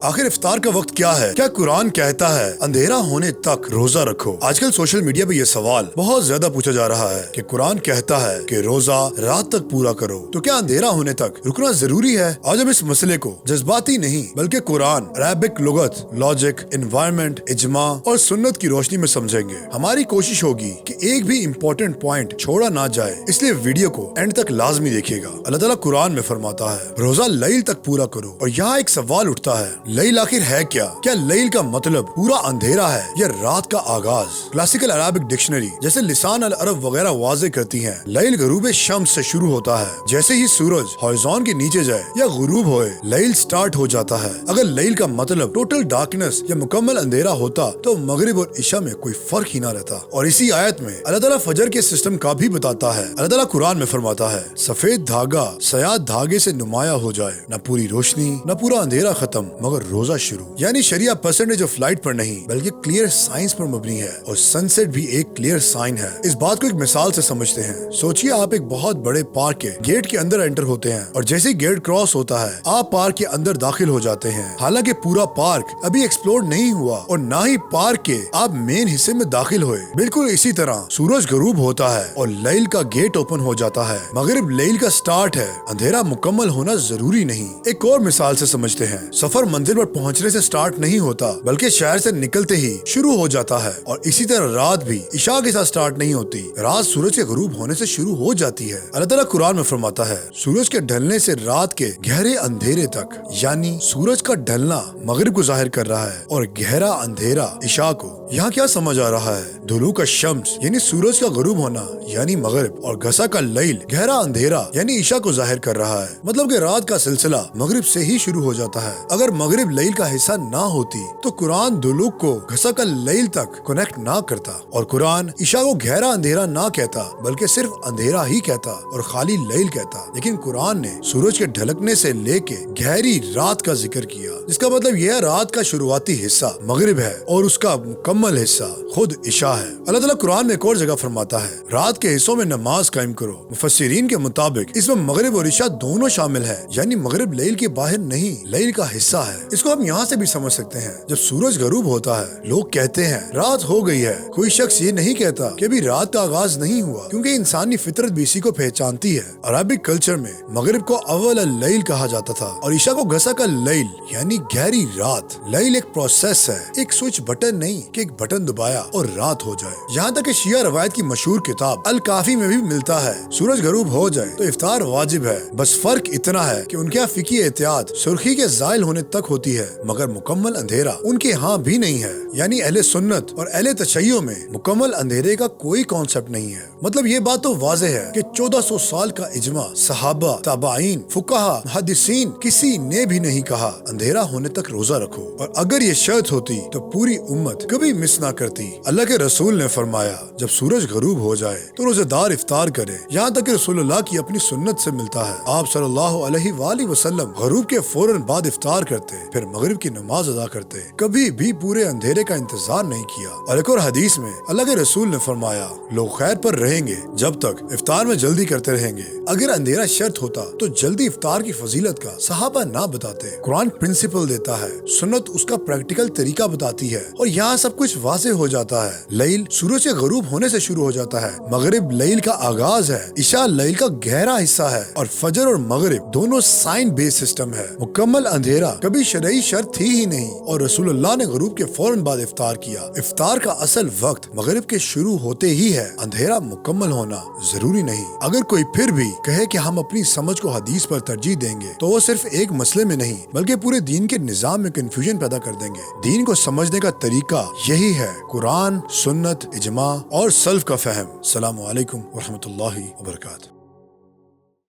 आखिर इफ्तार का वक्त क्या है? क्या कुरान कहता है अंधेरा होने तक रोजा रखो? आजकल सोशल मीडिया पे ये सवाल बहुत ज्यादा पूछा जा रहा है कि कुरान कहता है कि रोजा रात तक पूरा करो, तो क्या अंधेरा होने तक रुकना जरूरी है? आज हम इस मसले को जज्बाती नहीं बल्कि कुरान, अरबिक लुगत, लॉजिक, एनवायरनमेंट, इजमा और सुन्नत की रोशनी में समझेंगे। हमारी कोशिश होगी कि एक भी इम्पोर्टेंट पॉइंट छोड़ा ना जाए, इसलिए वीडियो को एंड तक लाजमी देखिएगा। अल्लाह ताला कुरान में फरमाता है रोजा लैल तक पूरा करो, और यहाँ एक सवाल उठता है लैल आखिर है क्या? क्या लैल का मतलब पूरा अंधेरा है या रात का आगाज? क्लासिकल अरबिक डिक्शनरी जैसे लिसान अल अरब वगैरह वाज़े करती हैं लैल गरूब शम्स से शुरू होता है। जैसे ही सूरज हॉरिज़ॉन के नीचे जाए या गुरूब होए लैल स्टार्ट हो जाता है। अगर लैल का मतलब टोटल डार्कनेस या मुकम्मल अंधेरा होता तो मगरिब और इशा में कोई फर्क ही ना रहता। और इसी आयत में अल्लाह ताला फजर के सिस्टम का भी बताता है। अल्लाह ताला कुरान में फरमाता है सफेद धागा सयाद धागे से नुमाया हो जाए, न पूरी रोशनी न पूरा अंधेरा खत्म मगर रोजा शुरू। यानी शरिया परसेंटेज ऑफ लाइट पर नहीं बल्कि क्लियर साइंस पर मबनी है, और सनसेट भी एक क्लियर साइन है। इस बात को एक मिसाल से समझते हैं। सोचिए आप एक बहुत बड़े पार्क के गेट के अंदर एंटर होते हैं, और जैसे गेट क्रॉस होता है आप पार्क के अंदर दाखिल हो जाते हैं। हालांकि पूरा पार्क अभी एक्सप्लोर नहीं हुआ और ना ही पार्क के आप मेन हिस्से में दाखिल हुए। बिल्कुल इसी तरह सूरज गरूब होता है और लैल का गेट ओपन हो जाता है। मगरिब लैल का स्टार्ट है, अंधेरा मुकम्मल होना जरूरी नहीं। एक और मिसाल से समझते हैं। सफर मंजिल पर पहुंचने से स्टार्ट नहीं होता बल्कि शहर से निकलते ही शुरू हो जाता है। और इसी तरह रात भी इशा के साथ स्टार्ट नहीं होती, रात सूरज के गरूब होने से शुरू हो जाती है। अल्लाह ताला कुरान में फरमाता है सूरज के ढलने से रात के गहरे अंधेरे तक, यानी सूरज का ढलना मगरिब को जाहिर कर रहा है और गहरा अंधेरा इशा को। यहाँ क्या समझ आ रहा है? दुलू का शम्स यानी सूरज का गरूब होना यानी मगरिब, और गसा का लैल गहरा अंधेरा यानी इशा को जाहिर कर रहा है। मतलब कि रात का सिलसिला मगरिब से ही शुरू हो जाता है। अगर मगरिब लैल का हिस्सा ना होती तो कुरान दुलूक को घसा का लैल तक कनेक्ट ना करता, और कुरान इशा को गहरा अंधेरा ना कहता बल्कि सिर्फ अंधेरा ही कहता और खाली लैल कहता। लेकिन कुरान ने सूरज के ढलकने से लेके गहरी रात का जिक्र किया, जिसका मतलब यह रात का शुरुआती हिस्सा मगरिब है और उसका मुकम्मल हिस्सा खुद इशा है। अल्लाह ताला कुरान में एक और जगह फरमाता है रात के हिस्सों में नमाज कायम करो। मुफस्सिरीन के मुताबिक इसमें मगरिब और इशा दोनों शामिल है, यानी मगरिब लैल के बाहर नहीं, लैल का हिस्सा है। इसको हम यहाँ से भी समझ सकते हैं। जब सूरज गरूब होता है लोग कहते हैं रात हो गई है। कोई शख्स ये नहीं कहता कि अभी रात का आगाज नहीं हुआ, क्योंकि इंसानी फितरत भी इसी को पहचानती है। अरबिक कल्चर में मगरिब को अव्वल लैल कहा जाता था और इशा को घसा का लैल यानी गहरी रात। लैल एक प्रोसेस है, एक स्विच बटन नहीं कि एक बटन दबाया और रात हो जाए। यहाँ तक कि शिया रवायत की मशहूर किताब अल काफी में भी मिलता है सूरज गरूब हो जाए तो इफ्तार वाजिब है। बस फर्क इतना है कि उनके यहाँ फिकी एहतियात सुर्खी के जायल होने तक होती है, मगर मुकम्मल अंधेरा उनके यहाँ भी नहीं है। यानी अहले सुन्नत और अहले तशय्यो में मुकम्मल अंधेरे का कोई कॉन्सेप्ट नहीं है। मतलब ये बात तो वाज़े है कि 1400 साल का इजमा, सहाबा, ताबाइन, फुकाहा, मुहद्दिसीन किसी ने भी नहीं कहा अंधेरा होने तक रोजा रखो। और अगर ये शर्त होती तो पूरी उम्मत कभी मिस ना करती। अल्लाह के रसूल ने फरमाया जब सूरज गरूब हो जाए तो रोजेदार इफ्तार करे। यहाँ तक कि रसूलुल्लाह की अपनी सुन्नत से मिलता है आप सल्लल्लाहु अलैहि वसल्लम गरूब के फौरन बाद इफ्तार करते, फिर मगरिब की नमाज अदा करते, कभी भी पूरे अंधेरे का इंतजार नहीं किया। और एक और हदीस में अल्लाह के रसूल ने फरमाया लोग खैर पर रहेंगे जब तक इफ्तार में जल्दी करते रहेंगे। अगर अंधेरा शर्त होता तो जल्दी इफ्तार की फजीलत का सहाबा ना बताते। कुरान प्रिंसिपल देता है, सुन्नत उसका प्रैक्टिकल तरीका बताती है, और यहाँ सब कुछ वाज़ेह हो जाता है। लैल सूरज के गरूब होने से शुरू हो जाता है, मगरिब लैल का आगाज है, इशा लैल का गहरा हिस्सा है, और फजर और मगरिब दोनों साइन बेस्ड सिस्टम है। मुकम्मल अंधेरा कभी शरई शर्त थी ही नहीं, और रसूलुल्लाह ने गरूब के फौरन बाद इफ्तार किया। इफ्तार का असल वक्त मगरिब के शुरू होते ही है, अंधेरा मुकम्मल होना जरूरी नहीं। अगर कोई फिर भी कहे कि हम अपनी समझ को हदीस पर तरजीह देंगे तो वो सिर्फ एक मसले में नहीं बल्कि पूरे दीन के निजाम में कंफ्यूजन पैदा कर देंगे। दीन को समझने का तरीका यही है कुरान, सुन्नत, इजमा और सल्फ का फहम। अस्सलामु अलैकुम व रहमतुल्लाहि व बरकातहू।